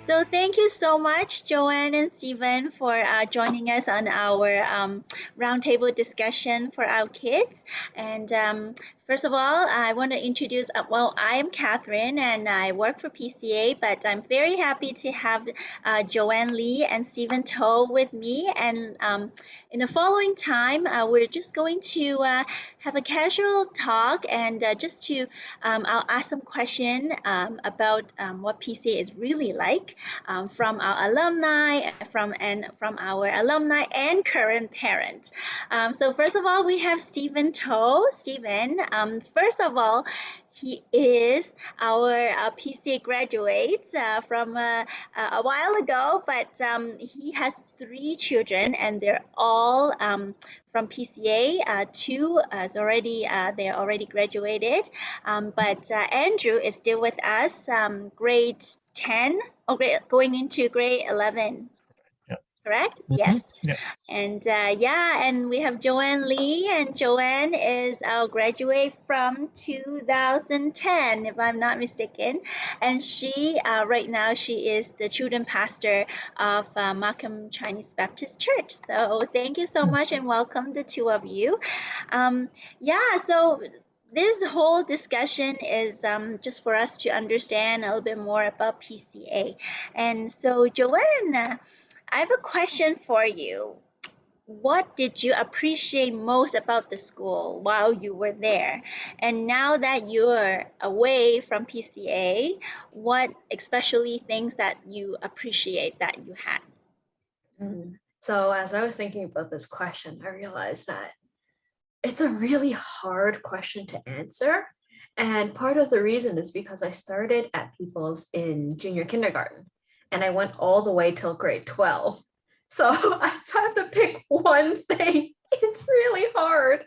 So thank you so much, Joanne and Stephen, for joining us on our roundtable discussion for our kids. And first of all, I want to introduce, well, I am Catherine and I work for PCA, but I'm very happy to have Joanne Lee and Stephen Toe with me. And in the following time, we're just going to have a casual talk and just to, I'll ask some question about what PCA is really like from our alumni, from our alumni and current parents. So first of all, we have Stephen Toe. Stephen, first of all, he is our PCA graduate from a while ago, but he has 3 children, and they're all from PCA. Two is already they're already graduated, but Andrew is still with us, grade 10 or going into grade 11. Yeah. Correct? Mm-hmm. Yes. Yeah. And and we have Joanne Lee, and Joanne is our graduate from 2010, if I'm not mistaken. And she, right now, she is the children pastor of Markham Chinese Baptist Church. So thank you so much and welcome the two of you. So this whole discussion is just for us to understand a little bit more about PCA. And so, Joanne, I have a question for you. What did you appreciate most about the school while you were there? And now that you're away from PCA, what especially things that you appreciate that you had? So as I was thinking about this question, I realized that it's a really hard question to answer. And part of the reason is because I started at People's in junior kindergarten and I went all the way till grade 12. So if I have to pick one thing, it's really hard.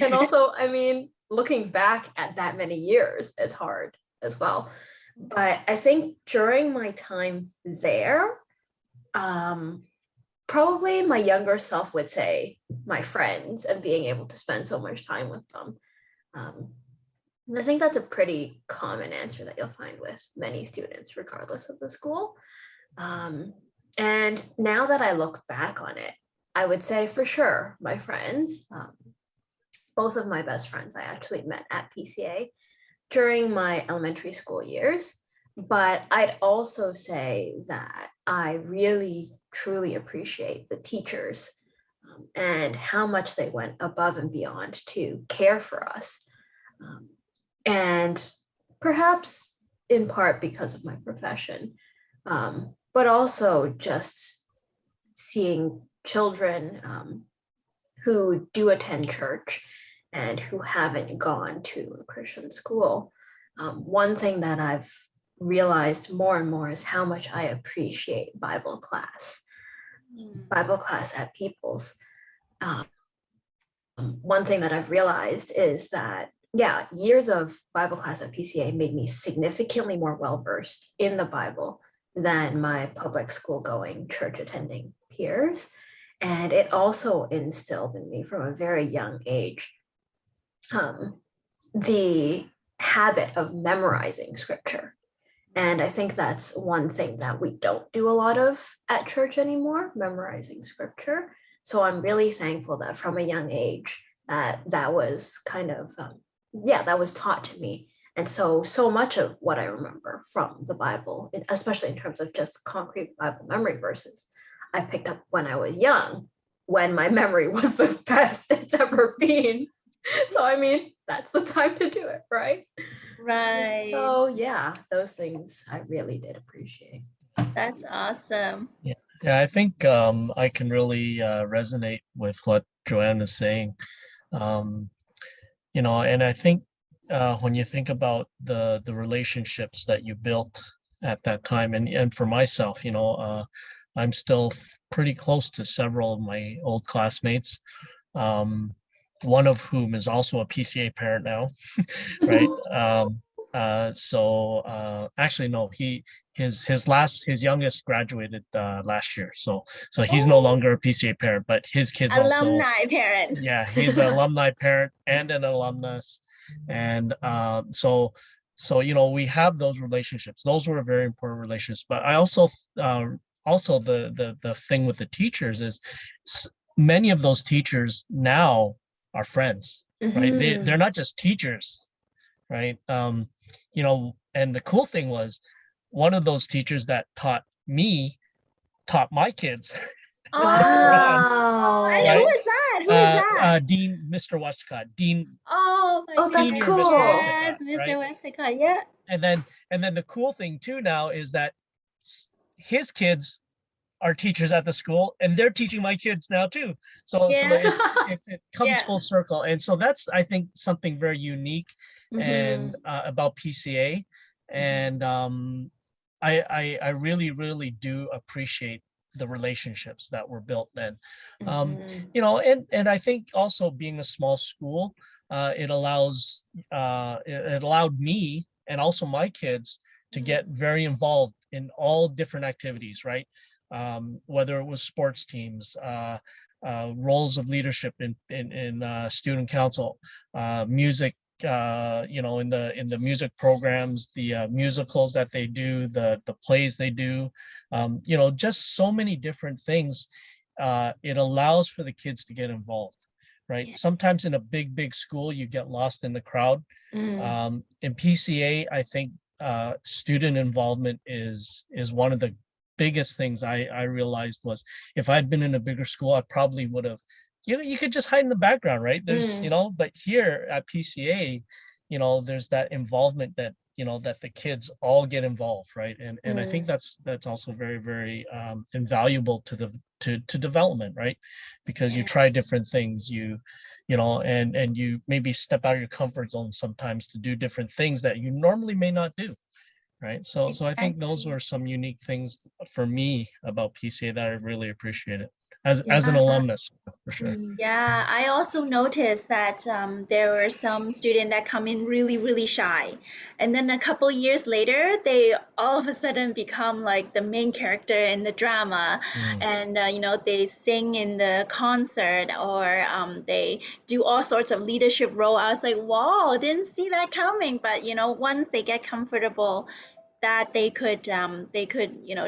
And also, I mean, looking back at that many years, it's hard as well. But I think during my time there, probably my younger self would say my friends and being able to spend so much time with them. I think that's a pretty common answer that you'll find with many students, regardless of the school. And now that I look back on it, I would say for sure my friends, both of my best friends I actually met at PCA during my elementary school years. But I'd also say that I really truly appreciate the teachers and how much they went above and beyond to care for us. And perhaps in part because of my profession, but also just seeing children who do attend church and who haven't gone to a Christian school. One thing that I've realized more and more is how much I appreciate Bible class at People's. One thing that I've realized is that, years of Bible class at PCA made me significantly more well-versed in the Bible than my public school going, church attending peers. And it also instilled in me from a very young age the habit of memorizing scripture. And I think that's one thing that we don't do a lot of at church anymore, memorizing scripture. So I'm really thankful that from a young age, that was kind of, that was taught to me. And so much of what I remember from the Bible, especially in terms of just concrete Bible memory verses, I picked up when I was young, when my memory was the best it's ever been. So, I mean, that's the time to do it, right? Right. So, those things I really did appreciate. That's awesome. Yeah, I think I can really resonate with what Joanne is saying. And I think when you think about the relationships that you built at that time, and for myself, I'm still pretty close to several of my old classmates. One of whom is also a PCA parent now, right? Actually, no, his youngest graduated last year, so he's no longer a PCA parent, but his kids alumni parent. Yeah, he's an alumni parent and an alumnus, and so So, we have those relationships. Those were very important relationships. But I also the thing with the teachers is many of those teachers now are friends, right? They're not just teachers, right? And the cool thing was one of those teachers that taught my kids later on, Oh, and who Wow. right? is that? Who is that? Mr. Westcott, Dean, Oh my Oh, that's Senior goodness. Mr. cool. Yes, Westcott, Mr. right? Westacott. Yeah. And then the cool thing too now is that his kids are teachers at the school, and they're teaching my kids now too. So Yeah. it comes Yeah. full circle, and so that's, I think, something very unique and Mhm. about PCA, and I really do appreciate the relationships that were built then. Mhm. And I think also being a small school, it allowed me and also my kids to get very involved in all different activities, right? Whether it was sports teams, roles of leadership in student council, music, in the music programs, the musicals that they do, the plays they do, just so many different things. It allows for the kids to get involved, right? Yeah. Sometimes in a big school, you get lost in the crowd. Mm. In PCA, I think student involvement is one of the biggest things I realized was if I'd been in a bigger school, I probably would have, you could just hide in the background, right? Mm. But here at PCA, there's that involvement that the kids all get involved, right? And I think Mm. that's also very, very invaluable to development, right? Because you Yeah. try different things, and you maybe step out of your comfort zone sometimes to do different things that you normally may not do, right? So I think those Exactly. were some unique things for me about PCA that I really appreciated as an Yeah. alumnus, for sure. Mm. Yeah, I also noticed that there were some students that come in really, really shy. And then a couple years later, they all of a sudden become like the main character in the drama. Mm. And, they sing in the concert or they do all sorts of leadership role. I was like, wow, didn't see that coming. But, once they get comfortable, that they could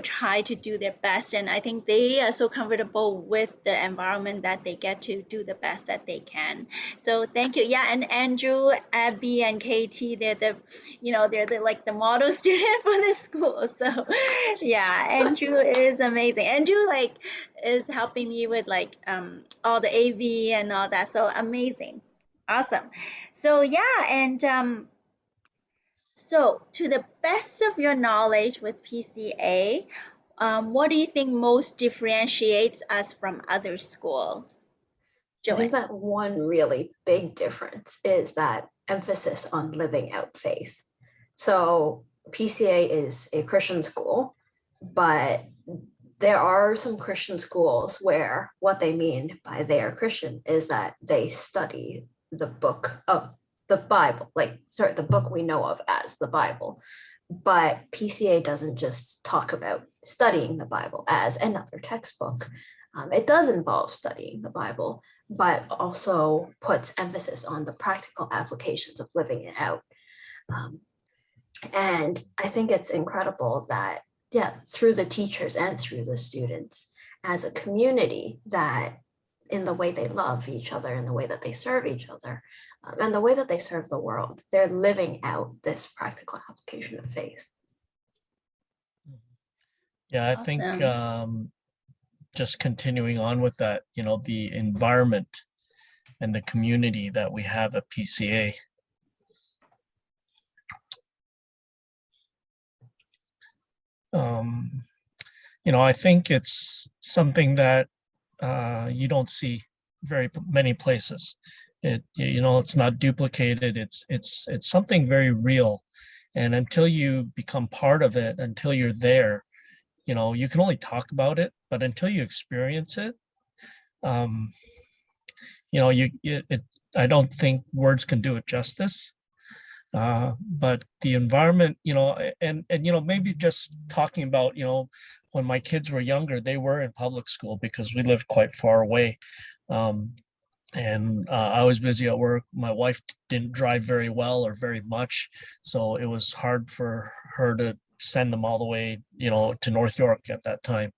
try to do their best, and I think they are so comfortable with the environment that they get to do the best that they can. So thank you. Yeah, and Andrew, Abby, and Katie, they're like the model student for the school. So yeah, Andrew is amazing. Andrew like is helping me with like all the AV and all that, so amazing, awesome. So yeah, and so, to the best of your knowledge with PCA, what do you think most differentiates us from other school, I think Joanne? that one really big difference is that emphasis on living out faith. So PCA is a Christian school, but there are some Christian schools where what they mean by they are Christian is that they study the book of the Bible, the book we know of as the Bible. But PCA doesn't just talk about studying the Bible as another textbook. It does involve studying the Bible, but also puts emphasis on the practical applications of living it out. Um, and I think it's incredible that, yeah, through the teachers and through the students as a community, that in the way they love each other, in the way that they serve each other, and the way that they serve the world, they're living out this practical application of faith. Yeah, I think Awesome. just continuing on with that, the environment and the community that we have at PCA. I think it's something that you don't see very many places. It's not duplicated. It's something very real, and until you become part of it, until you're there, you can only talk about it, but until you experience it, um, I don't think words can do it justice. But the environment, and maybe just talking about, when my kids were younger, they were in public school because we lived quite far away. Um, and I was busy at work. My wife didn't drive very well or very much, so it was hard for her to send them all the way, to North York at that time.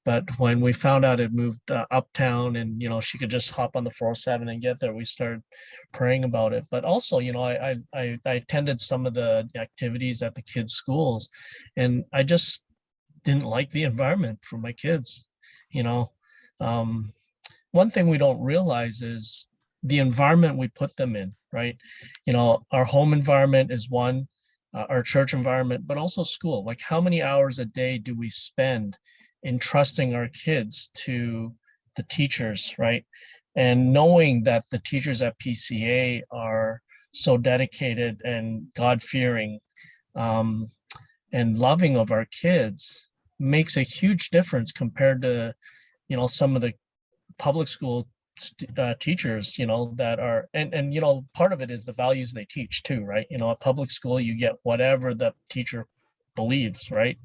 But when we found out it moved uptown, and she could just hop on the 407 and get there, we started praying about it. But also, I attended some of the activities at the kids' schools, and I just didn't like the environment for my kids. You know, um, One thing we don't realize is the environment we put them in, right? Our home environment is one, our church environment, but also school. Like, how many hours a day do we spend entrusting our kids to the teachers, right? And knowing that the teachers at PCA are so dedicated and God-fearing, um, and loving of our kids makes a huge difference compared to, some of the public school teachers, that are, and part of it is the values they teach too, right? At public school you get whatever the teacher believes, right?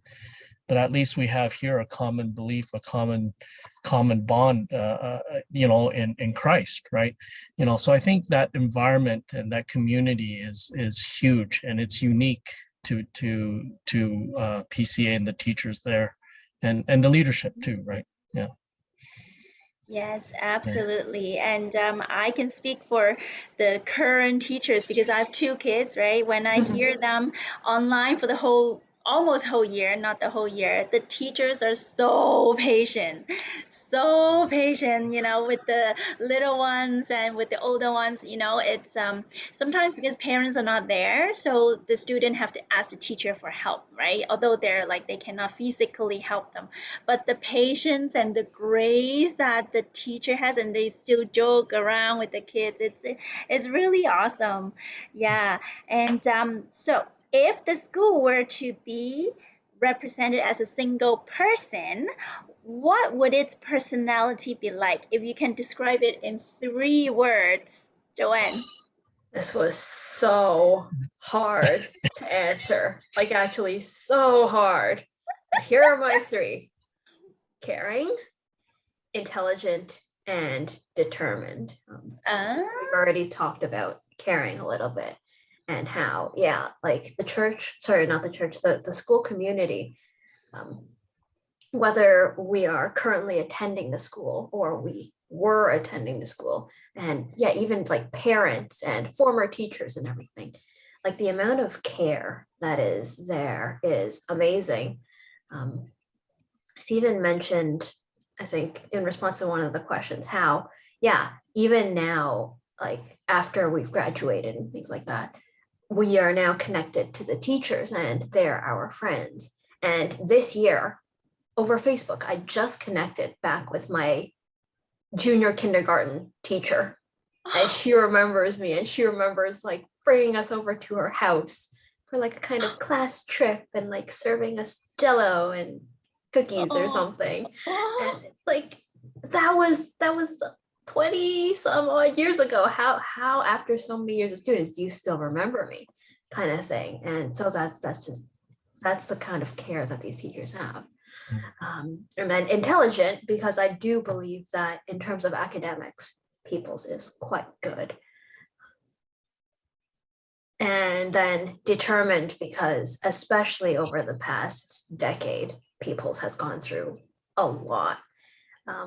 But at least we have here a common belief, a common bond, in Christ, right? So I think that environment and that community is huge, and it's unique to PCA and the teachers there, and the leadership too, right? Yeah. Yes, Yeah. absolutely. And I can speak for the current teachers because I have two kids, right? When I hear them online for the almost whole year, not the whole year, the teachers are so patient, with the little ones and with the older ones, it's sometimes because parents are not there, so the student have to ask the teacher for help, right? Although they're like, they cannot physically help them, but the patience and the grace that the teacher has, and they still joke around with the kids, it's really awesome. Yeah. And so if the school were to be represented as a single person, what would its personality be like if you can describe it in 3 words, Joanne? This was so hard to answer, like actually so hard. Here are my three: caring, intelligent, and determined. We've Ah. already talked about caring a little bit, and how, yeah, like the church, sorry, not the church, the school community, um, whether we are currently attending the school or we were attending the school, and yeah, even like parents and former teachers and everything, like the amount of care that is there is amazing. um, Stephen mentioned, I think, in response to one of the questions, how, yeah, even now, like after we've graduated and things like that, we are now connected to the teachers and they're our friends. And this year, over Facebook, I just connected back with my junior kindergarten teacher. And she remembers me, and she remembers like bringing us over to her house for like a kind of class trip, and like serving us jello and cookies or Oh. something. Oh. And like that was 20 some odd years ago. How after so many years of students do you still remember me, kind of thing. And so that's the kind of care that these teachers have. And then intelligent, because I do believe that in terms of academics, People's is quite good. And then determined, because especially over the past decade, People's has gone through a lot.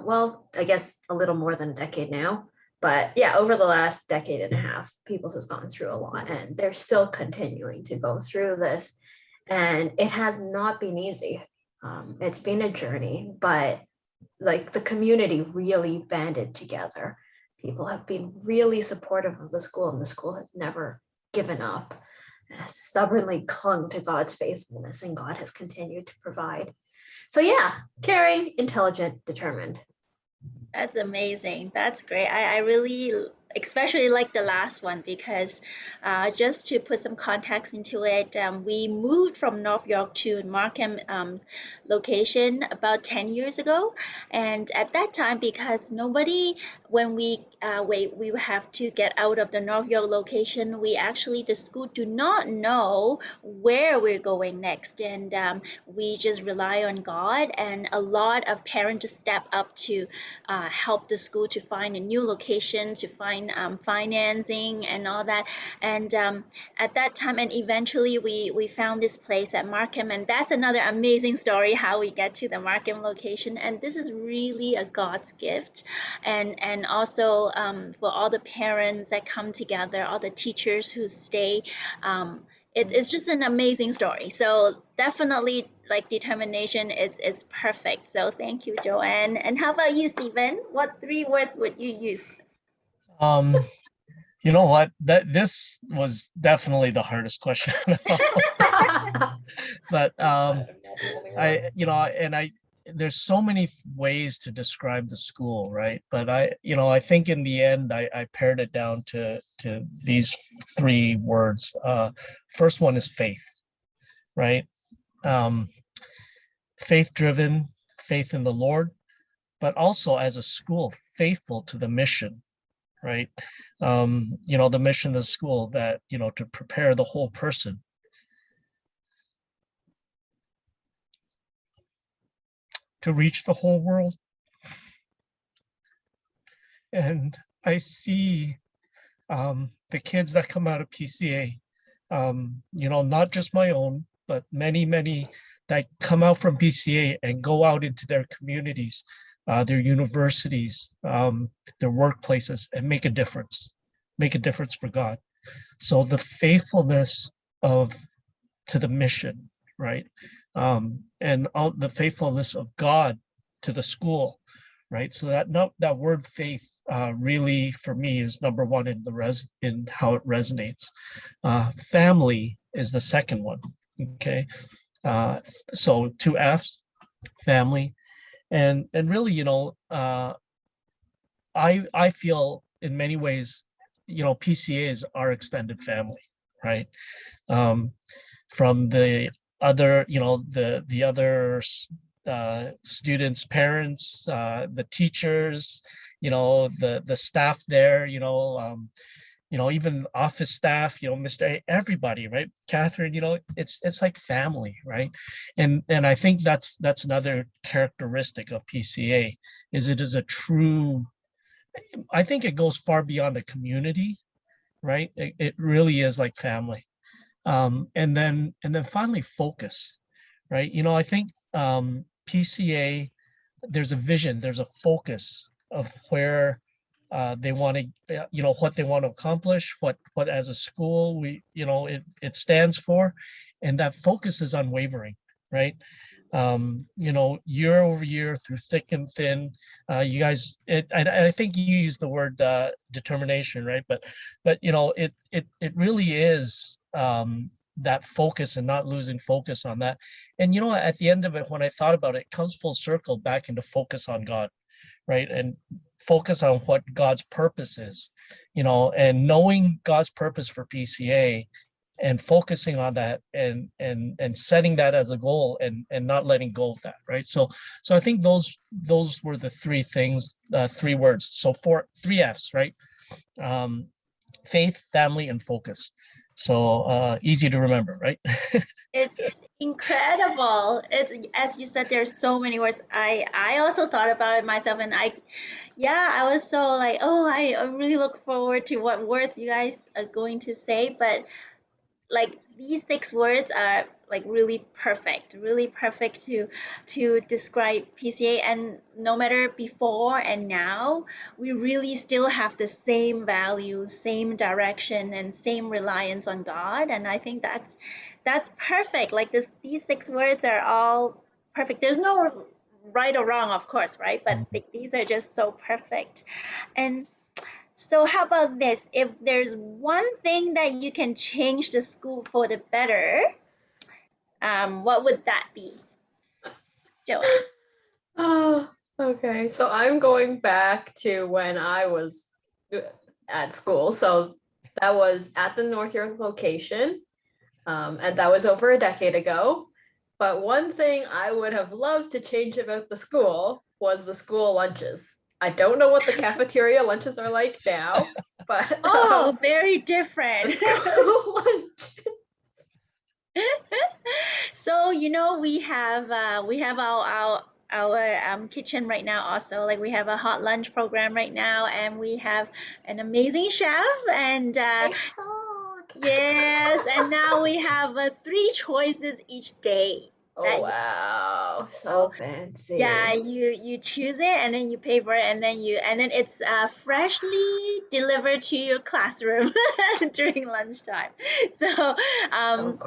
Well, I guess a little more than a decade now, but yeah, over the last decade and a half, People's has gone through a lot, and they're still continuing to go through this. And it has not been easy. It's been a journey, but like the community really banded together. People have been really supportive of the school, and the school has never given up, has stubbornly clung to God's faithfulness, and God has continued to provide. So yeah, caring, intelligent, determined. That's amazing. That's great. I really especially like the last one because just to put some context into it, we moved from North York to Markham location about 10 years ago. And at that time, because nobody, when we have to get out of the North York location, we actually, the school do not know where we're going next. And we just rely on God, and a lot of parents just step up to help the school to find a new location, to find financing and all that. And at that time, and eventually we found this place at Markham, and that's another amazing story how we get to the Markham location. And this is really a God's gift, and also for all the parents that come together, all the teachers who stay. It's just an amazing story. So definitely, like, determination, it's perfect. So thank you, Joanne. And how about you, Stephen? What 3 words would you use? Um, you know what? This was definitely the hardest question. But there's so many ways to describe the school, right? But I think in the end, I pared it down to these 3 words. First one is faith, right? Faith driven, faith in the Lord, but also as a school, faithful to the mission, right? The mission of the school, that, to prepare the whole person. To reach the whole world. And I see the kids that come out of PCA, not just my own, but many, many that come out from PCA and go out into their communities, their universities, their workplaces, and make a difference for God. So the faithfulness to the mission, right? And all the faithfulness of God to the school, right? So that word faith really, for me, is number one in how it resonates. Family is the second one. Okay, so 2 F's, family, and really, I feel in many ways, PCA is our extended family, right? From the other, the other students' parents, the teachers, the staff there, even office staff, Mr. A, everybody, right? Catherine, it's like family, right? And I think that's another characteristic of PCA, is it is a true, I think it goes far beyond a community, right? It really is like family. And then finally, focus, right? I think PCA, there's a vision, there's a focus of where they want to, what they want to accomplish, what as a school it stands for, and that focus is unwavering, right? Year over year, through thick and thin, you guys, I think you used the word determination, right? But it really is that focus, and not losing focus on that. And at the end of it, when I thought about it, it comes full circle back into focus on God, right? And focus on what God's purpose is, and knowing God's purpose for PCA, and focusing on that, and setting that as a goal, and not letting go of that, right? So I think those were the 3 things, 3 words. So 3 F's, right? Faith, family, and focus. So easy to remember, right? It's incredible. It's, as you said, there's so many words. I also thought about it myself, and I was so like, oh, I really look forward to what words you guys are going to say. But like, these 6 words are like really perfect to describe PCA. And no matter before and now, we really still have the same values, same direction, and same reliance on God. And I think that's perfect. Like, these 6 words are all perfect. There's no right or wrong, of course, right? But these are just so perfect. And so, how about this? If there's one thing that you can change the school for the better, what would that be, Joanne? Oh, okay. So I'm going back to when I was at school. So that was at the North York location, and that was over a decade ago. But one thing I would have loved to change about the school was the school lunches. I don't know what the cafeteria lunches are like now, but Oh, very the different. school lunch. So we have our kitchen right now also. Like we have a hot lunch program right now, and we have an amazing chef, and I heard. yes, and now we have 3 choices each day that Oh you wow, know. so fancy. Yeah, you choose it and then you pay for it, and then it's freshly delivered to your classroom during lunchtime. So So um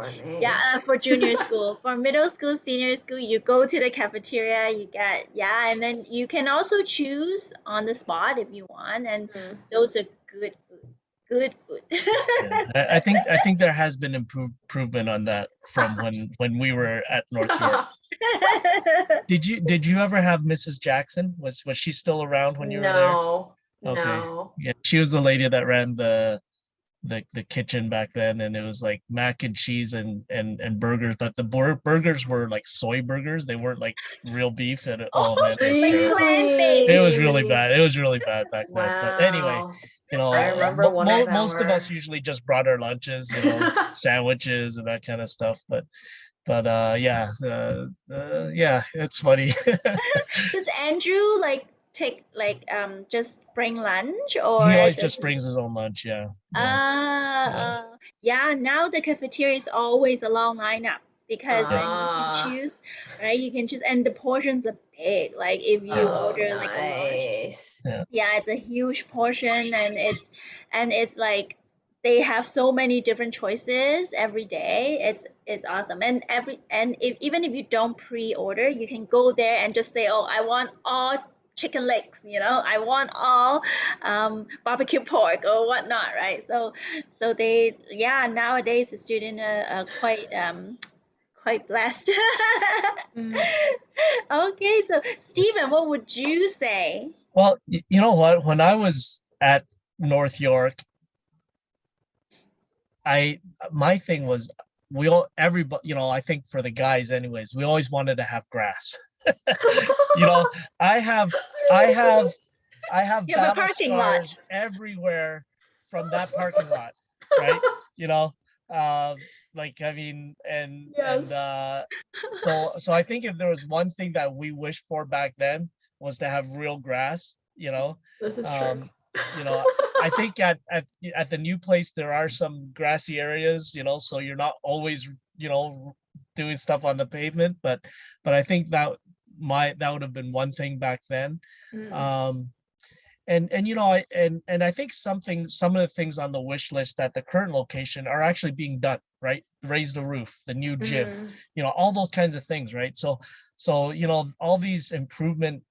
yeah, gourmet. for junior school, for middle school, senior school, you go to the cafeteria, you get, yeah, and then you can also choose on the spot if you want, and Mm. those are good food. Good food. Yeah, I think there has been improvement on that from when we were at North York. Did you ever have Mrs. Jackson? Was she still around when you were there? No, Okay. no. Yeah, she was the lady that ran the kitchen back then, and it was like mac and cheese and burgers, but the burgers were like soy burgers. They weren't like real beef, and oh Oh, man, it was like terrible. plant-based. It was really Really? bad. It was really bad back then. But anyway, Wow. I uh, remember one of them most of were. us usually just brought our lunches, sandwiches and that kind of stuff. But yeah, yeah, it's funny. Does Andrew like take like just bring lunch, He or always does just he? brings his own lunch. Yeah, yeah, yeah, Yeah, now the cafeteria is always a long lineup because yeah. then you can Ah, choose, right? You can choose, and the portions are big. Like if you Yeah. oh, order like a large, nice. Yeah. yeah, it's a huge portion, and it's like they have so many different choices every day. It's awesome. And if even if you don't pre-order, you can go there and just say, oh, I want all chicken legs, I want all barbecue pork or whatnot, right? So they, yeah, nowadays the student are quite blessed. Mm. Okay, so Stephen, what would you say? Well, you know what? When I was at North York, I my thing was we all everybody, I think for the guys anyways, we always wanted to have grass. You know, I have I I remember have this. I have You have a battle parking lot. scars everywhere from that parking lot, right? You know, uh, like I mean, and Yes, so I think if there was one thing that we wished for back then was to have real grass, this is true. um, you know, I think at the new place there are some grassy areas, so you're not always, doing stuff on the pavement, but I think that would have been one thing back then. Mm. Um, and I think some of the things on the wish list at the current location are actually being done, right? Raise the roof, the new gym, Mm. all those kinds of things, right? So all these improvement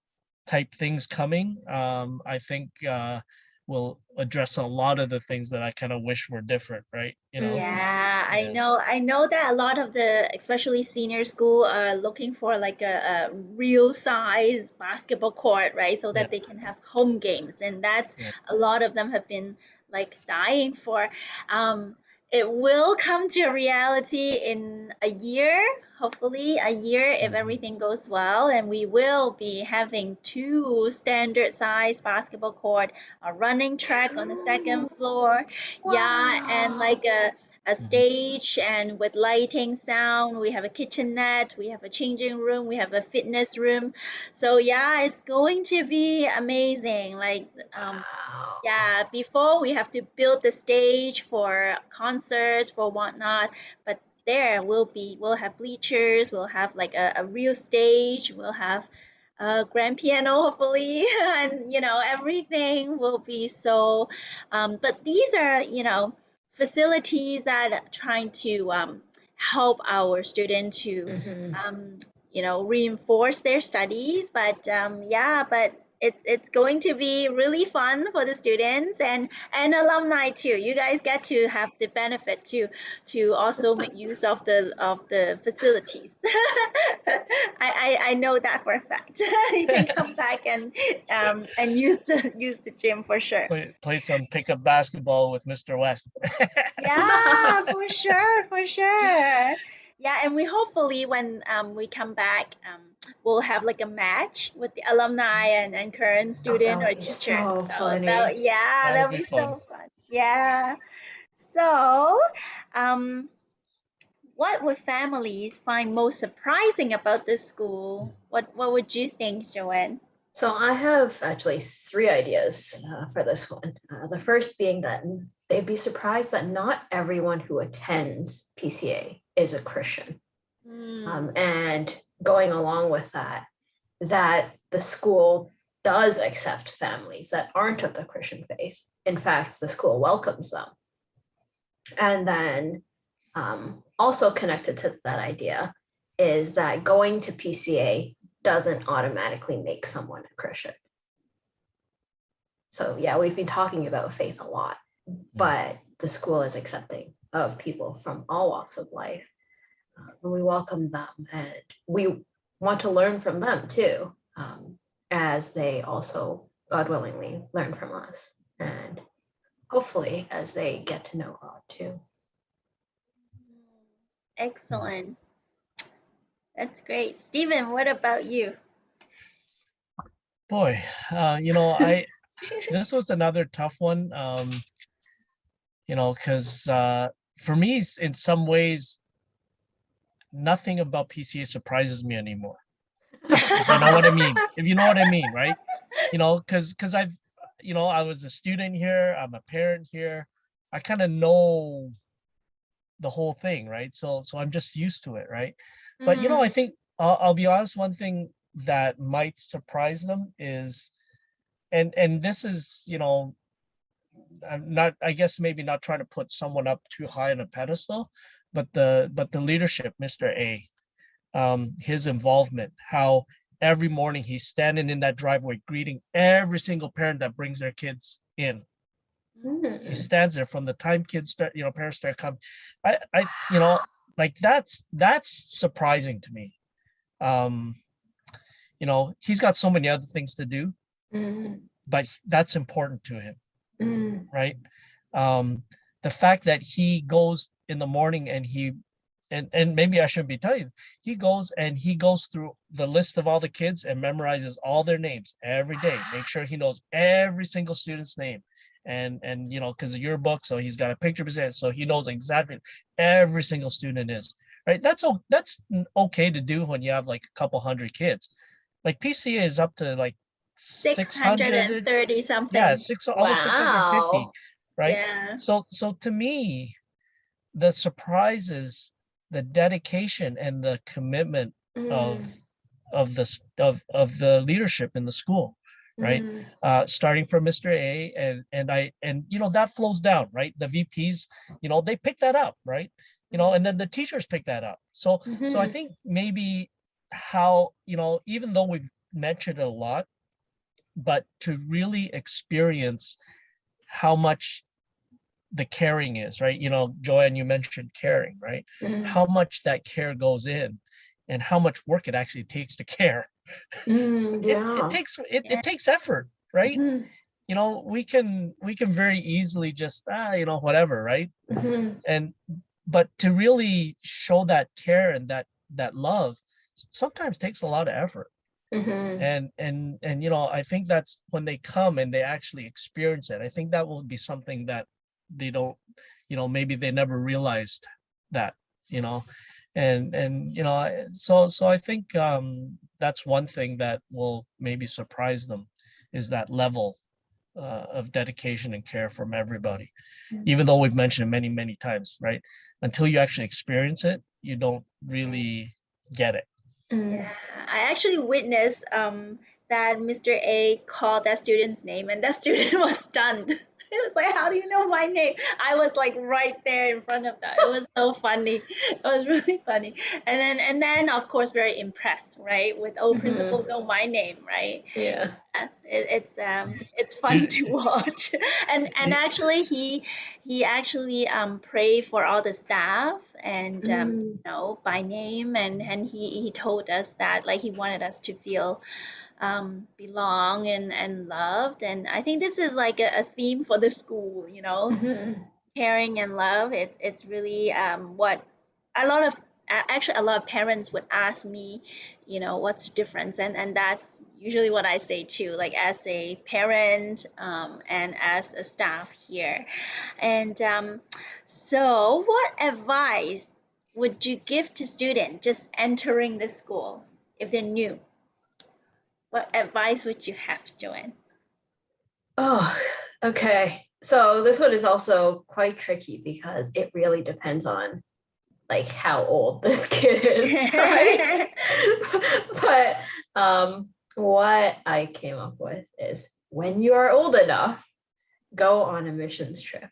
type things coming, I think will address a lot of the things that I kind of wish were different, right? Mm. Yeah, I Yeah, know. I know that a lot of the, especially senior school, are looking for like a real size basketball court, right? So yeah, that they can have home games. And that's yeah. a lot of them have been like dying for. Um, it will come to a reality in a year, hopefully a year if Mhm. everything goes well, and we will be having 2 standard size basketball court, a running track on the second Two. floor, yeah, and Wow. like a Mhm. stage and with lighting, sound. We have a kitchenette, we have a changing room, we have a fitness room. So yeah, it's going to be amazing. Like Wow. yeah, before we have to build the stage for concerts, for whatnot, but there we'll have bleachers, we'll have like a real stage, we'll have a grand piano hopefully, and everything will be so. But these are facilities that are trying to help our student to Mm-hmm. um, reinforce their studies. But yeah, but it's going to be really fun for the students and alumni too. You guys get to have the benefit to also make use of the facilities. I know that for a fact. You can come back and use the gym for sure. Play some pickup basketball with Mr. West. Yeah, for sure, for sure. Yeah, and we hopefully when we come back, we'll have like a match with the alumni and current Oh, that student would or be teacher. so So that, funny. yeah, That would that'll be be fun. so fun. Yeah. So, um, what would families find most surprising about this school? What would you think, Joanne? So I have actually three ideas for this one. The first being that they'd be surprised that not everyone who attends PCA is a Christian. And going along with that, that the school does accept families that aren't of the Christian faith. In fact, the school welcomes them. And then also connected to that idea is that going to PCA doesn't automatically make someone a Christian. So yeah, we've been talking about faith a lot, but the school is accepting of people from all walks of life. And we welcome them, and we want to learn from them too, as they also, God willingly, learn from us. And hopefully as they get to know God too. Excellent. That's great. Stephen, what about you? Boy, this was another tough one, because for me, in some ways, nothing about PCA surprises me anymore. If you know what I mean. If you know what I mean, right? Because I was a student here, I'm a parent here. I kind of know the whole thing, right? So I'm just used to it, right? But I think I'll be honest, one thing that might surprise them is, and this is, I'm not, I guess maybe not trying to put someone up too high on a pedestal, but the leadership, Mr. A, his involvement, how every morning he's standing in that driveway greeting every single parent that brings their kids in. He stands there from the time kids start, parents start coming. Like that's surprising to me. He's got so many other things to do, but that's important to him, right? The fact that he goes in the morning and and maybe I shouldn't be telling you, he goes through the list of all the kids and memorizes all their names every day. Make sure he knows every single student's name. And because of your book, so he's got a picture of his head, so he knows exactly every single student is, right? That's okay to do when you have like a couple hundred kids. Like PCA is up to like 600, 630 something. yeah, almost 650, Wow. right? Yeah. So to me, the surprise is the dedication and the commitment of the leadership in the school, right? Starting from Mr. A, and that flows down, right? The VPs, they pick that up, right? And then the teachers pick that up. So I think maybe how, even though we've mentioned it a lot, but to really experience how much the caring is, right? Joanne, you mentioned caring, right? How much that care goes in and how much work it actually takes to care. Yeah. It takes effort, right? We can very easily just whatever, right? But to really show that care and that love sometimes takes a lot of effort. And I think that's when they come and they actually experience it. I think that will be something that they don't, maybe they never realized that, so I think that's one thing that will maybe surprise them, is that level of dedication and care from everybody, even though we've mentioned it many, many times, right? Until you actually experience it, you don't really get it. Yeah, I actually witnessed that Mr. A called that student's name, and that student was stunned. It was like, "How do you know my name?" I was like right there in front of that. It was so funny. It was really funny. And then of course very impressed, right? With, "Oh, principal know my name," right? Yeah. It's fun to watch. And actually he actually prayed for all the staff, and by name, and he told us that, like, he wanted us to feel belong and loved. And I think this is like a theme for the school, caring and love. It's really what a lot of actually a lot of parents would ask me, what's the difference, and that's usually what I say too, like as a parent and as a staff here. And so what advice would you give to students just entering the school if they're new? What advice would you have, Joanne? Oh, okay. So this one is also quite tricky because it really depends on like how old this kid is, right? But what I came up with is when you are old enough, go on a missions trip.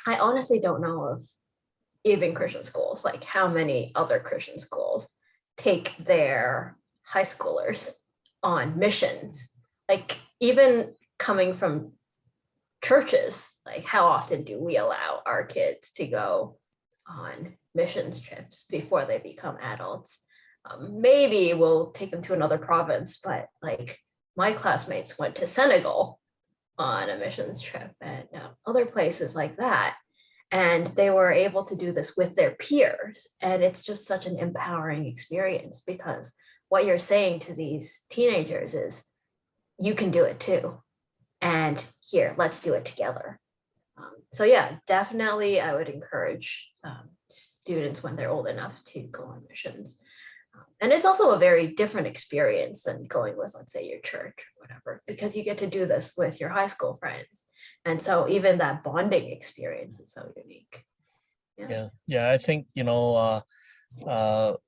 I honestly don't know of even Christian schools, like how many other Christian schools take their high schoolers on missions. Like even coming from churches, like how often do we allow our kids to go on missions trips before they become adults? Maybe we'll take them to another province, but like my classmates went to Senegal on a missions trip and other places like that. And they were able to do this with their peers. And it's just such an empowering experience because what you're saying to these teenagers is, you can do it too. And here, let's do it together. So yeah, definitely I would encourage students when they're old enough to go on missions. And it's also a very different experience than going with, let's say, your church or whatever, because you get to do this with your high school friends. And so even that bonding experience is so unique. Yeah. I think,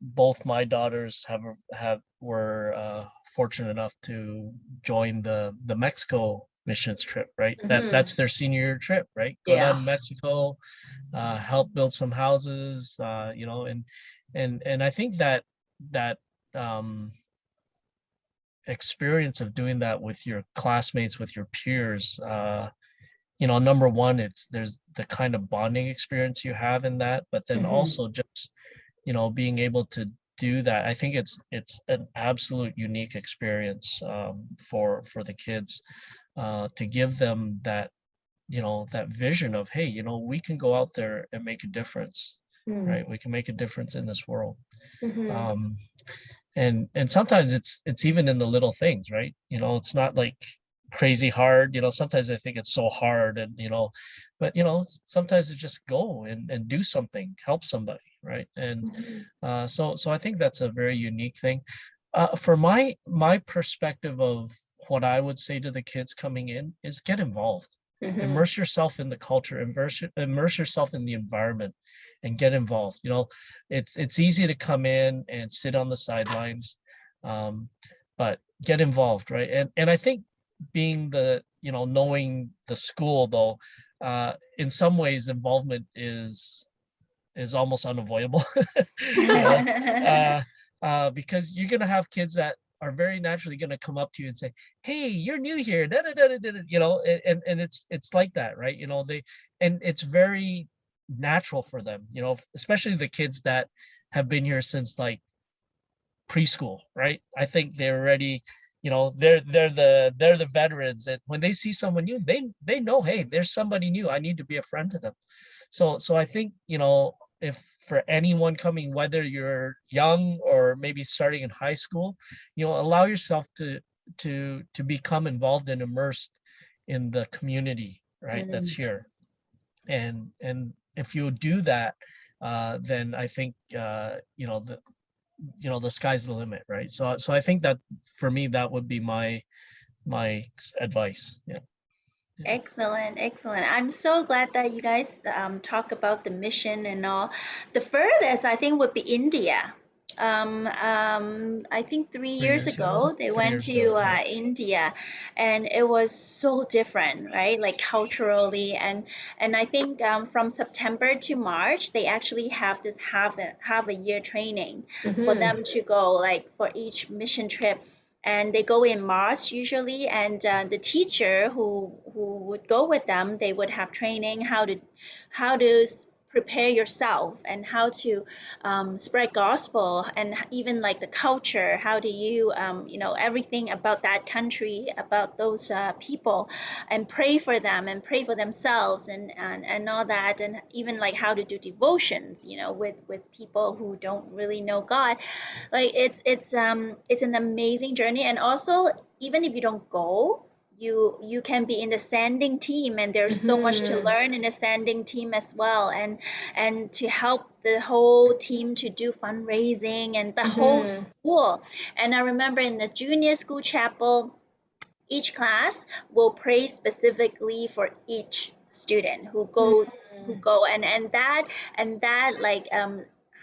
both my daughters were fortunate enough to join the Mexico missions trip, right? That's their senior year trip, right? Go down to Mexico, help build some houses, and I think that experience of doing that with your classmates, with your peers, number one, there's the kind of bonding experience you have in that, but then also just, being able to do that. I think it's an absolute unique experience for the kids to give them that, that vision of, hey, we can go out there and make a difference, right? We can make a difference in this world. And sometimes it's even in the little things, right? It's not like crazy hard. Sometimes I think it's so hard, and but sometimes it just go and do something, help somebody, right? And so I think that's a very unique thing. For my perspective of what I would say to the kids coming in is get involved. Immerse yourself in the culture, immerse yourself in the environment, and get involved. It's easy to come in and sit on the sidelines, but get involved, right? And I think being knowing the school, though, in some ways involvement is almost unavoidable. Because you're gonna have kids that are very naturally going to come up to you and say, hey, you're new here, da, da, da, da, da, and it's like that, right? And it's very natural for them, especially the kids that have been here since like preschool, right? I think they're already, they're the veterans, and when they see someone new, they know, hey, there's somebody new, I need to be a friend to them. So I think, if for anyone coming, whether you're young or maybe starting in high school, allow yourself to become involved and immersed in the community, right? That's here. And if you do that, then I think the sky's the limit, right? So I think that for me, that would be my advice. Yeah. Excellent, excellent. I'm so glad that you guys talk about the mission and all. The furthest I think would be India. I think 3 years 3 years ago, ago they 3 years went ago, to yeah. India, and it was so different, right? Like culturally, and I think from September to March they actually have this half a year training for them to go, like for each mission trip, and they go in March usually, and the teacher who would go with them, they would have training how to prepare yourself and how to spread gospel, and even like the culture, how do you everything about that country, about those people, and pray for them and pray for themselves, and all that, and even like how to do devotions with people who don't really know God. Like it's an amazing journey. And also, even if you don't go, you can be in the sanding team, and there's so much to learn in the sanding team as well, and to help the whole team to do fundraising and the whole school. And I remember in the junior school chapel, each class will pray specifically for each student who go, and that like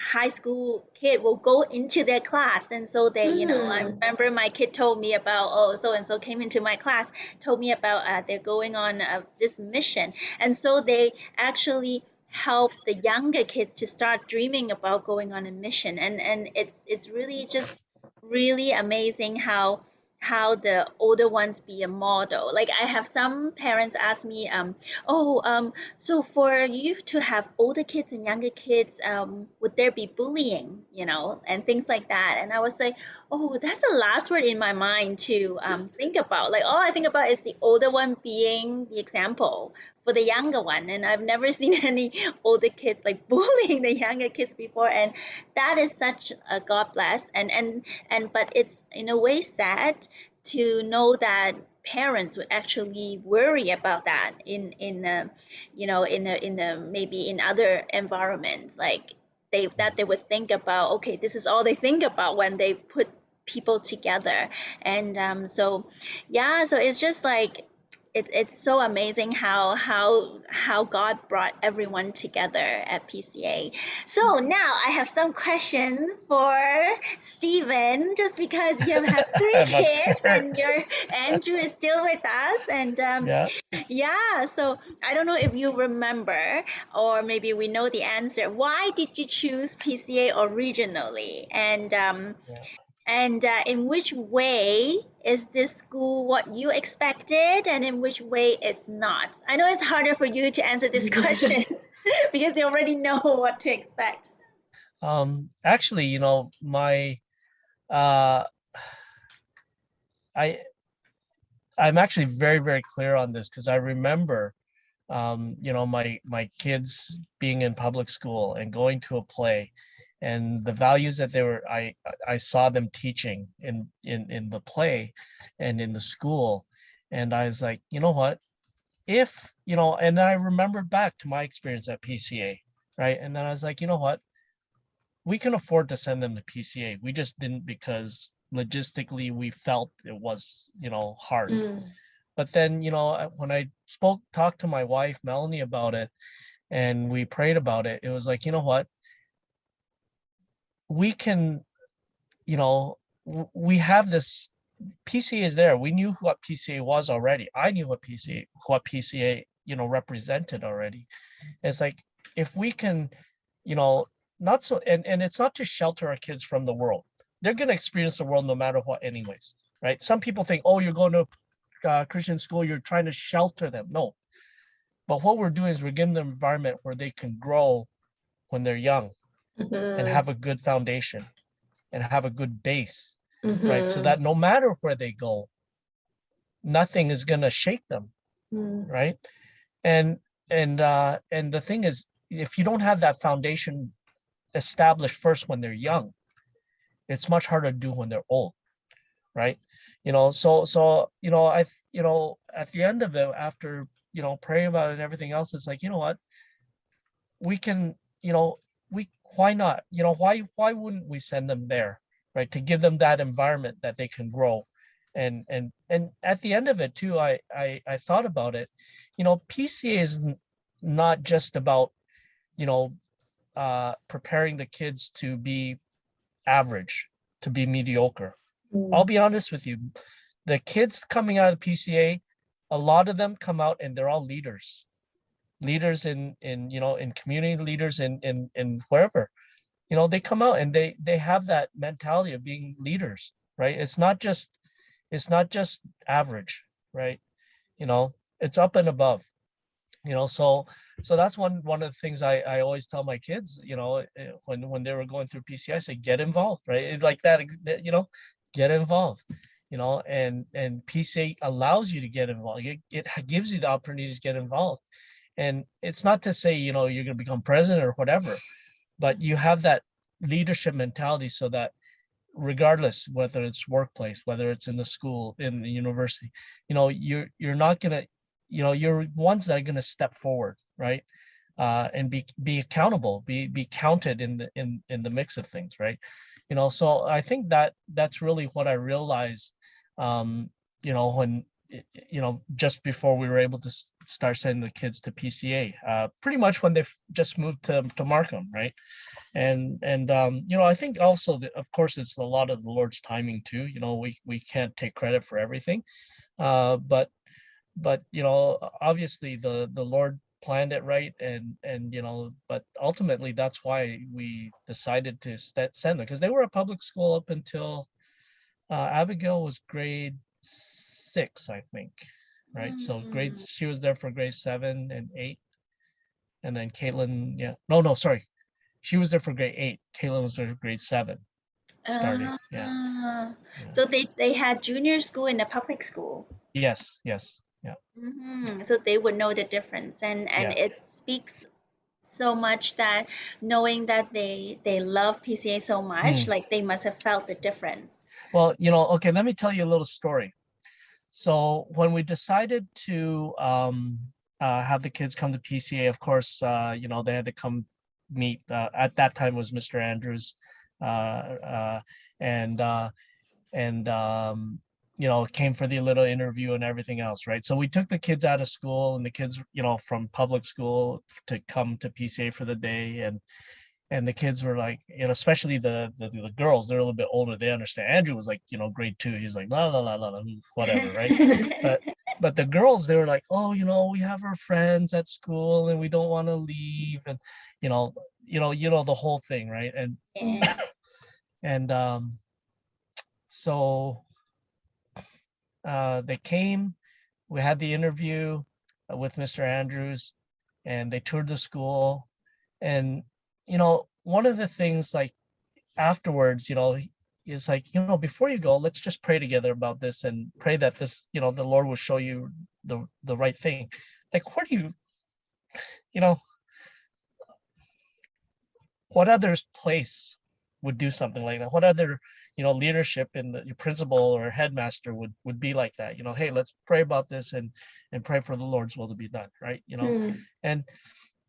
high school kid will go into their class. And so they, I remember my kid told me about, oh, so and so came into my class, told me about they're going on this mission. And so they actually help the younger kids to start dreaming about going on a mission. And it's really just really amazing how the older ones be a model. Like I have some parents ask me, so for you to have older kids and younger kids, would there be bullying, and things like that? And I was like, oh, that's the last word in my mind to think about. Like all I think about is the older one being the example for the younger one, and I've never seen any older kids like bullying the younger kids before. And that is such a God bless, and but it's in a way sad to know that parents would actually worry about that in maybe in other environments, like they would think about, okay, this is all they think about when they put people together. And so yeah, so it's just like it's so amazing how God brought everyone together at PCA. So now I have some questions for Stephen, just because you have had three I'm a kids parent. and your Andrew is still with us. And Yeah. yeah, so I don't know if you remember, or maybe we know the answer. Why did you choose PCA originally? Yeah. And in which way is this school what you expected, and in which way it's not? I know it's harder for you to answer this question because you already know what to expect. Actually, my uh I I'm actually very, very clear on this because I remember my kids being in public school and going to a play, and the values that I saw them teaching in the play and in the school. And I was like, you know what? If, and then I remembered back to my experience at PCA, right? And then I was like, you know what? We can afford to send them to PCA. We just didn't because logistically we felt it was, hard. But then, when I talked to my wife, Melanie, about it, and we prayed about it, it was like, you know what? We can, we have this. PCA is there. We knew what PCA was already. I knew what PCA, represented already. It's like, if we can, you know, not so, and it's not to shelter our kids from the world. They're going to experience the world no matter what anyways, right? Some people think, oh, you're going to Christian school, you're trying to shelter them. No, but what we're doing is we're giving them an environment where they can grow when they're young and have a good foundation and have a good base, right? So that no matter where they go, nothing is going to shake them, right? And and the thing is, if you don't have that foundation established first when they're young, it's much harder to do when they're old, right? So at the end of it, after praying about it and everything else, it's like, you know what, we can, we why not, why wouldn't we send them there, right, to give them that environment that they can grow. And at the end of it too, I thought about it. PCA is not just about preparing the kids to be average, to be mediocre. I'll be honest with you, the kids coming out of the PCA, a lot of them come out and they're all leaders in community, leaders in wherever. They come out and they have that mentality of being leaders, right? It's not just average, right? It's up and above. So that's one of the things I always tell my kids, when they were going through PCI, I say, get involved, right? Like that, get involved, and PCA allows you to get involved. It gives you the opportunity to get involved. And it's not to say, you're going to become president or whatever, but you have that leadership mentality so that regardless whether it's workplace, whether it's in the school, in the university, you know, you're not gonna, you know, you're ones that are gonna step forward, right? And be accountable, be counted in the mix of things, right? You know, so I think that that's really what I realized, you know, when you know, just before we were able to start sending the kids to PCA, pretty much when they just moved to Markham, right? And you know, I think also that of course it's a lot of the Lord's timing too. You know, we can't take credit for everything, but you know, obviously the Lord planned it right, and you know, but ultimately that's why we decided to send them, because they were a public school up until Abigail was grade 6, I think, right? So Mm. she was there for grade 7 and 8, and then Caitlin, yeah, no, sorry, she was there for grade 8. Caitlin was there for grade 7, starting. Yeah, Ah, yeah, so they had junior school in a public school. yes, yeah, So they would know the difference, and yeah. it speaks so much that knowing that they love PCA so much, Hmm. like they must have felt the difference. Well, you know, okay, let me tell you a little story. So when we decided to have the kids come to PCA, of course, you know, they had to come meet. At that time was Mr. Andrews, uh, uh, and and you know, came for the little interview and everything else, right? So we took the kids out of school, and the kids, you know, from public school to come to PCA for the day, and the kids were like, you know, especially the girls, they're a little bit older, they understand. Andrew was like, you know, grade 2, he's like la la la la la, whatever, right? but but the girls, they were like, oh, you know, we have our friends at school and we don't want to leave, and you know, the whole thing, right? Yeah. And so they came, we had the interview with Mr. Andrews, and they toured the school. And you know, one of the things, like, afterwards, you know, is like, you know, before you go, let's just pray together about this and pray that this, you know, the Lord will show you the right thing. Like, where do you know, what other place would do something like that? What other, you know, leadership in the your principal or headmaster would be like that? You know, hey, let's pray about this and pray for the Lord's will to be done, right? You know, Mm. and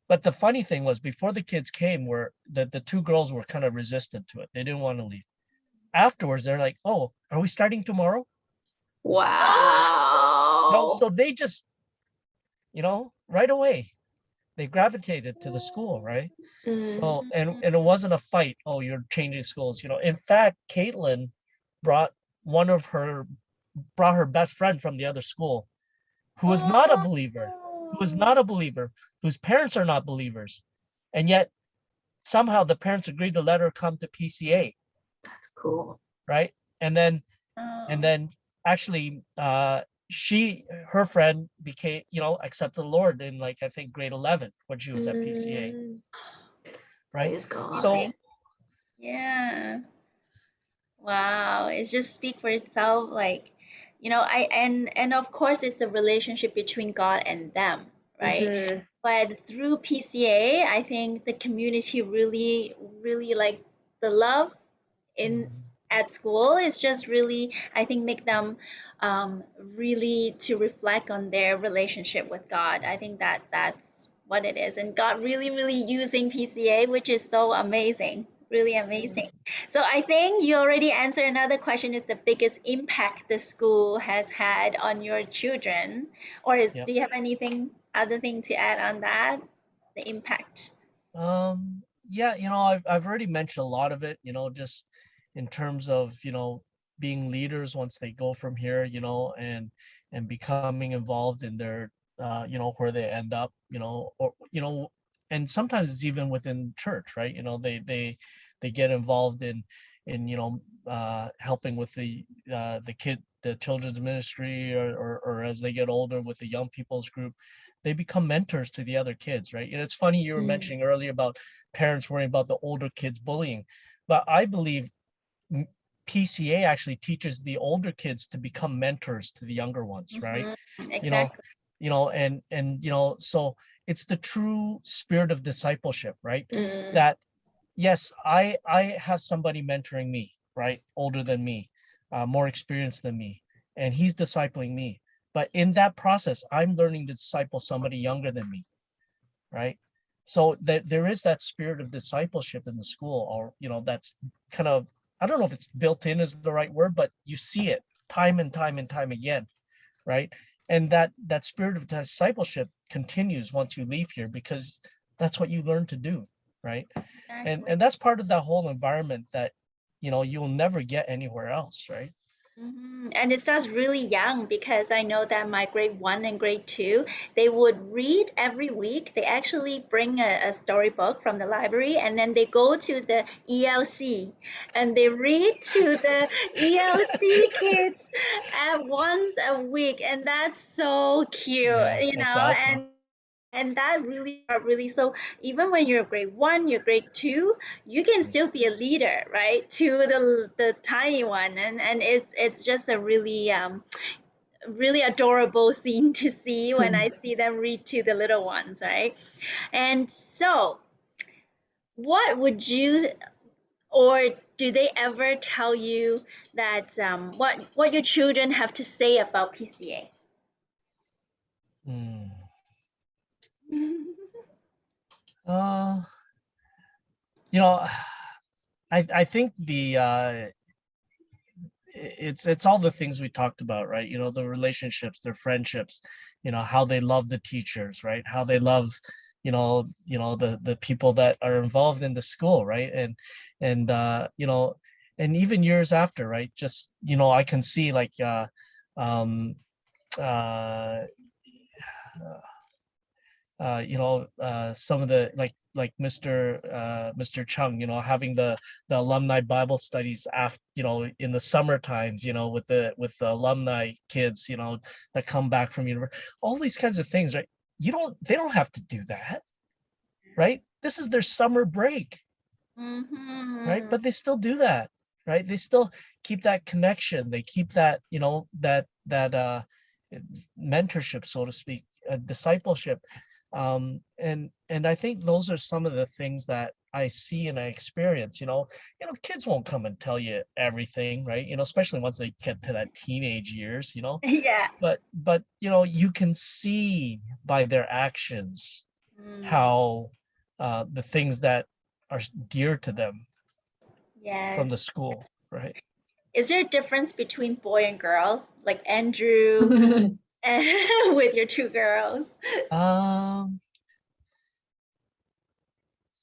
but the funny thing was, before the kids came, were the two girls were kind of resistant to it. They didn't want to leave. Afterwards, they're like, oh, are we starting tomorrow? You know, Wow. so they just, you know, right away they gravitated to the school, right? Mm. So, and it wasn't a fight. Oh, you're changing schools. You know, in fact, Caitlin brought one of her brought her best friend from the other school, who was not a believer, whose parents are not believers, and yet somehow the parents agreed to let her come to PCA, That's cool. right? And then and Oh. then actually her friend became, you know, accepted the Lord in, like, I think grade 11 when she was at PCA, Mm. right? Praise God. So Yeah. Wow, it just speak for itself. Like, and of course, it's a relationship between God and them, right? Mm-hmm. But through PCA, I think the community really, really like the love in mm, at school is just really, I think, make them really to reflect on their relationship with God. I think that's what it is, and God really, really using PCA, which is so amazing, really Mm. amazing. So I think you already answered another question: is the biggest impact the school has had on your children, or yep. do you have anything other thing to add on that? The impact. Yeah, you know, I've already mentioned a lot of it, you know, just in terms of, you know, being leaders once they go from here, you know, and becoming involved in their you know, where they end up, you know, or you know, and sometimes it's even within church, right? You know, they get involved in you know, helping with the children's ministry, or as they get older with the young people's group, they become mentors to the other kids, right? And it's funny, you were Mm. mentioning earlier about parents worrying about the older kids bullying, but I believe PCA actually teaches the older kids to become mentors to the younger ones, right? You know, Exactly. and you know, so it's the true spirit of discipleship, right? Mm. That yes, I have somebody mentoring me, right? Older than me, more experienced than me, and he's discipling me. But in that process, I'm learning to disciple somebody younger than me, right? So that there is that spirit of discipleship in the school, or that's kind of, I don't know if it's built in is the right word, but you see it time and time and time again, right? And that spirit of discipleship continues once you leave here, because that's what you learn to do, right? Exactly. And that's part of that whole environment that you'll never get anywhere else, right? And it starts really young because I know that my grade one and grade two, they would read every week. They actually bring a storybook from the library and then they go to the ELC and they read to the ELC kids at once a week. And that's so cute, Yeah, you that's know, awesome. and that really so even when you're grade one, you're grade two, you can still be a leader, right, to the tiny one, and it's just a really adorable scene to see when I see them read to the little ones, right? And so what would you, or do they ever tell you that what your children have to say about PCA? Hmm. uh you know I think the it's all the things we talked about, right? The relationships, their friendships, how they love the teachers, right? How they love the people that are involved in the school, right? And even years after, right? Just I can see like um uh some of the like Mr. Chung, having the alumni Bible studies after, in the summer times, with the alumni kids, that come back from university, all these kinds of things, right? They don't have to do that, right? This is their summer break, right? Mm-hmm. But they still do that, right? They still keep that connection. They keep that, that mentorship, so to speak, discipleship. And I think those are some of the things that I see and I experience. Kids won't come and tell you everything, right? Especially once they get to that teenage years, Yeah. but you can see by their actions Mm. how the things that are dear to them from the Yes. school, right? Is there a difference between boy and girl, like Andrew with your two girls? Um,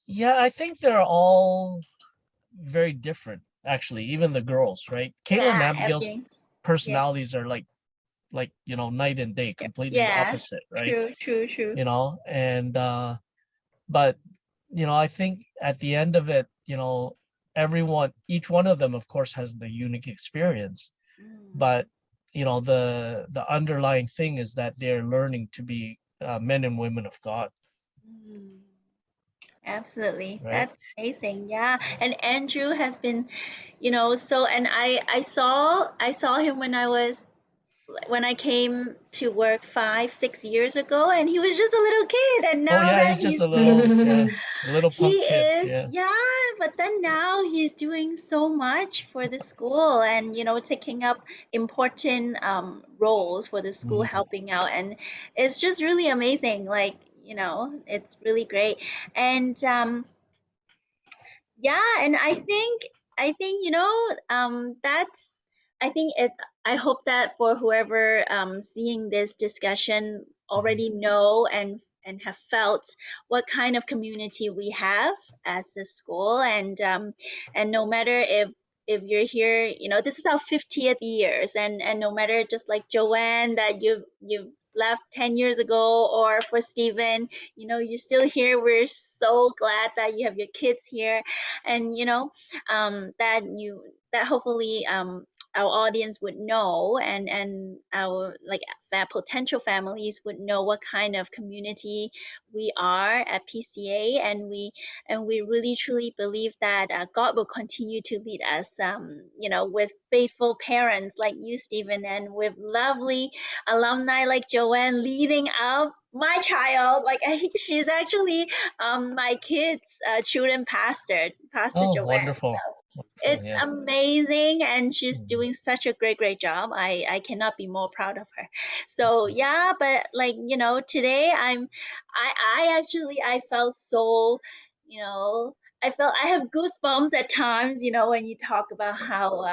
yeah, I think they're all very different, actually, even the girls, right? Kayla and Yeah, Abigail's everything. Yeah, personalities are like night and day, yeah, completely yeah. opposite, right? True, true, true. And but I think at the end of it, each one of them, of course, has the unique experience, Mm, but the underlying thing is that they're learning to be men and women of God, mm. Absolutely. right? That's amazing. Yeah. And Andrew has been, so and I saw him when I came to work 5, 6 years ago, and he was just a little kid, and Oh now yeah, that he's just he's a little, yeah, a little he punk kid. is, Yeah. yeah, but then now he's doing so much for the school and, taking up important roles for the school, Mhm. helping out. And it's just really amazing. Like, it's really great. And yeah, and I think that's I think it I hope that for whoever seeing this discussion already know and have felt what kind of community we have as a school, and no matter if you're here, this is our 50th years, and no matter, just like Joanne, that you've left 10 years ago, or for Stephen, you're still here. We're so glad that you have your kids here, and that hopefully our audience would know, and our like potential families would know what kind of community we are at PCA, and we really truly believe that God will continue to lead us, with faithful parents like you, Stephen, and with lovely alumni like Joanne leading up my child. Like, she's actually my kids children pastor Oh, Joanne. wonderful. It's Yeah. amazing, and she's Mhm. doing such a great job. I cannot be more proud of her. So yeah, but like today I actually I felt so you know I have goosebumps at times. When you talk about how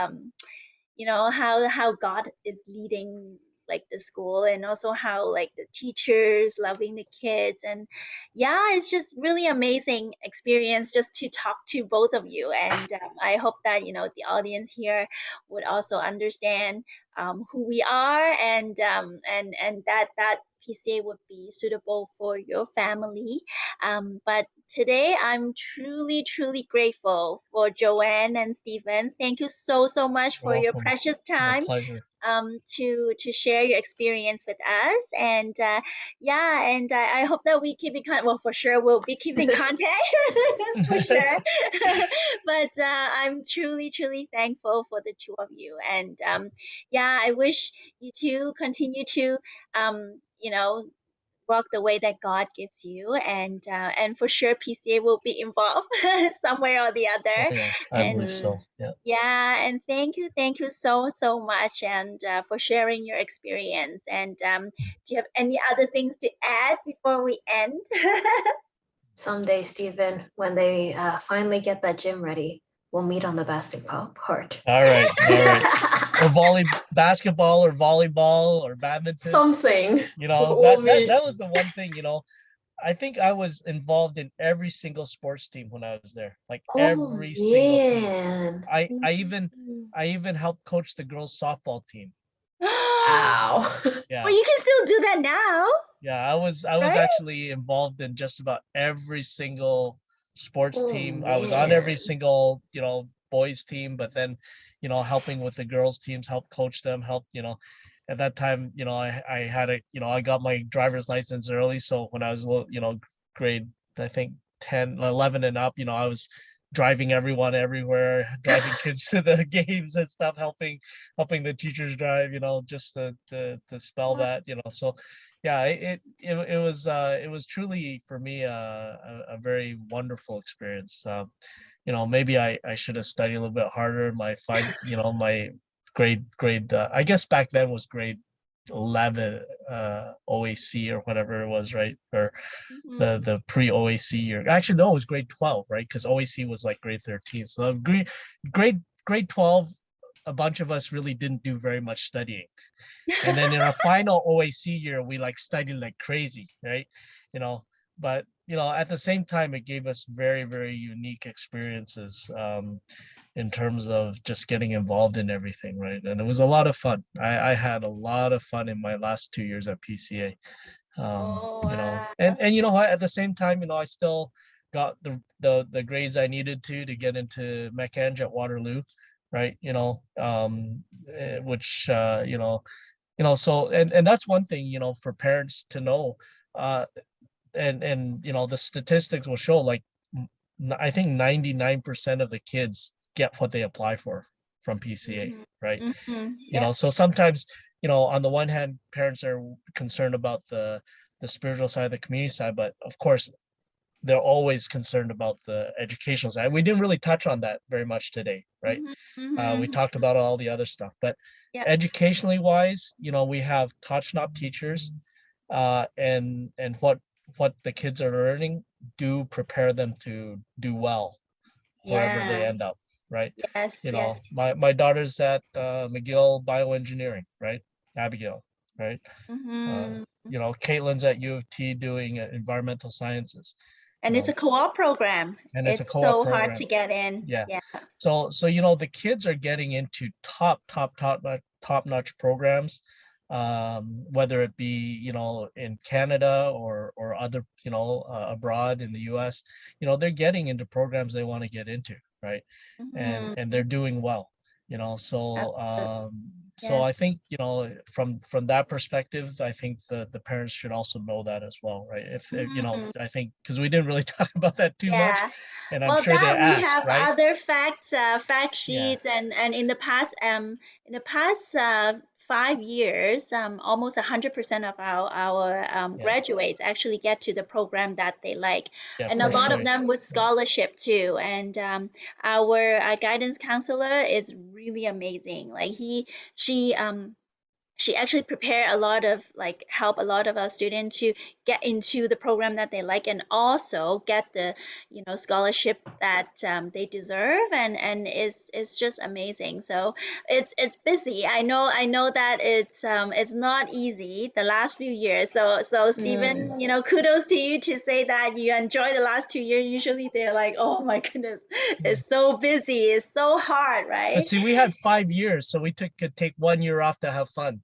how God is leading like the school, and also how like the teachers loving the kids. And yeah, it's just really amazing experience just to talk to both of you. And I hope that the audience here would also understand who we are, and that PCA would be suitable for your family. But today, I'm truly grateful for Joanne and Stephen. Thank you so much You're for your welcome. precious My time pleasure. to share your experience with us. And yeah, and I hope that we keep in contact. Well, for sure, we'll be keeping contact for sure. But I'm truly thankful for the two of you. And yeah, I wish you two continue to walk the way that God gives you, and for sure PCA will be involved somewhere or the Oh other. yeah, I And believe Mhm. so. Yeah. yeah, and thank you so much, and for sharing your experience. And do you have any other things to add before we end? Someday, Stephen, when they finally get that gym ready, we'll meet on the basketball court. All right. All right. Or basketball or volleyball or badminton. Something. We'll That meet. was the one thing, I think I was involved in every single sports team when I was there. Like Oh every single team. man. I I even Mhm. I even helped coach the girls softball team. Wow. Well, Yeah. you can still do that now, Yeah, I was right? actually involved in just about every single sports Oh team. I was on every man. single, boys team, but then, helping with the girls teams, help coach them, at that time, I had I got my driver's license early. So when I was, grade, I think 10, 11 and up, I was driving everyone everywhere, driving kids to the games and stuff, helping the teachers drive, just to spell Wow. that, so yeah, it was truly for me a very wonderful experience. Maybe I should have studied a little bit harder. My grade I guess back then was grade 11 OAC or whatever it was, right? Or Mhm. the pre OAC year. Actually, no, it was grade 12, right? Because OAC was like grade 13. So grade 12, a bunch of us really didn't do very much studying. And then in our final OAC year, we like studied like crazy, right? You know, but at the same time, it gave us very unique experiences in terms of just getting involved in everything, right? And it was a lot of fun. I had a lot of fun in my last 2 years at PCA. Oh, And at the same time, I still got the grades I needed to get into mech-eng at Waterloo, right? Which so and that's one thing, for parents to know. uh and the statistics will show, like, I think 99% of the kids get what they apply for from PCA, mhm. right? Mhm. Yep. So sometimes, on the one hand, parents are concerned about the spiritual side, the community side, but of course they're always concerned about the educational side. We didn't really touch on that very much today, right? Mhm. We Mhm. talked about all the other stuff, but Yep. educationally wise, we have top teachers, and what the kids are learning do prepare them to do well wherever they Yeah. end up, right? Yes. My daughter's at McGill Bioengineering, right? Abigail, right? Uh, Mhm. Caitlin's at U of T doing environmental sciences, you And it's know, a co-op program. and it's a It's co-op so hard program. to get in. Yeah. Yeah. So the kids are getting into top notch programs, whether it be in Canada or other abroad in the U.S. They're getting into programs they want to get into, right? And Mhm. they're doing well. So Absolutely. So I Yes. think, from that perspective, I think the parents should also know that as well, right? Mhm. I think because we didn't really talk about that too much, Yeah. and I'm Well, sure they that we ask, have right? other facts, fact Yeah, sheets, and in the past 5 years, almost 100% of our yeah, graduates actually get to the program that they like, yeah, and a first lot of choice. them with Nice. Yeah, scholarship too. And our guidance counselor is really amazing. Like she actually prepare a lot of like help a lot of our students to get into the program that they like and also get the scholarship that they deserve, and it's just amazing. So it's busy. I know that it's not easy the last few years. So Mm. Stephen, kudos to you to say that you enjoy the last 2 years. Usually they're like, oh my goodness, yeah. it's so busy, it's so hard, But right? see, we had 5 years, so we could take 1 year off to have fun.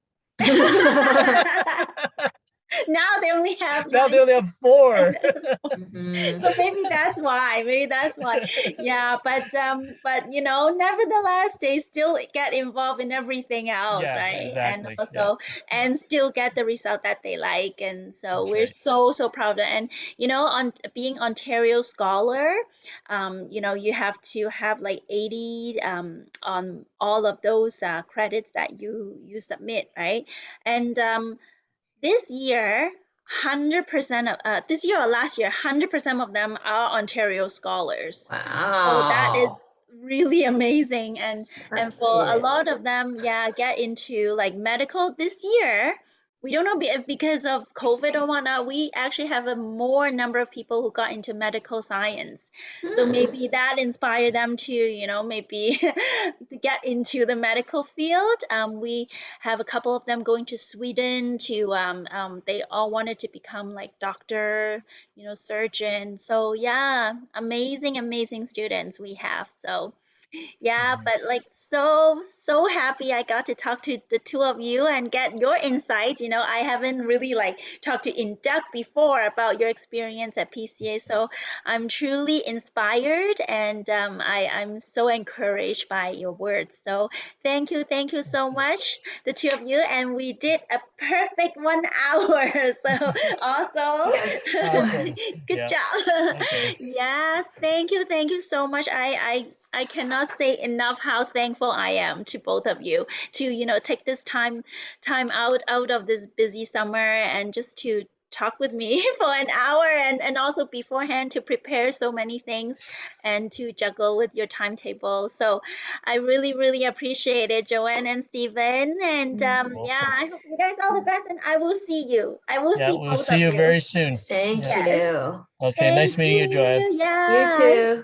Now they only have Now they nine. only have 4. Mhm. So maybe that's why. Maybe that's why. Yeah, but nevertheless, they still get involved in everything else, Yeah, right? And exactly. Yeah, also, yeah, and still get the result that they like. And so that's we're right. so proud of it. And on being Ontario Scholar, you have to have like 80 on all of those credits that you submit, right? And this year, 100% of this year or last year, 100% of them are Ontario scholars. So that is Wow. really amazing, and Smart for a lot kids. of them, yeah, get into like medical this year. We don't know if because of COVID or whatnot, we actually have a more number of people who got into medical science. So Hmm. maybe that inspired them to, maybe to get into the medical field. We have a couple of them going to Sweden to, they all wanted to become like doctor, surgeon. So yeah, amazing students we have. So yeah, Mhm. but like so happy I got to talk to the two of you and get your insights. I haven't really like talked to in depth before about your experience at PCA, so I'm truly inspired, and I'm so encouraged by your words. So thank you so much, the two of you, and we did a perfect 1 hour. So also, Yes. Awesome. good Yeah. job. Okay. Yes, thank you so much. I cannot say enough how thankful I am to both of you to take this time out of this busy summer and just to talk with me for an hour, and also beforehand to prepare so many things and to juggle with your timetable. So I really appreciate it, Joanne and Stephen. And Mm. yeah, Welcome. I hope you guys all the best, and I will see you. I will Yeah, see we'll both see of you you. very soon. Thank Yeah. you. Yes. Okay. Nice Thank meeting you, Joanne. you. You Yeah. too.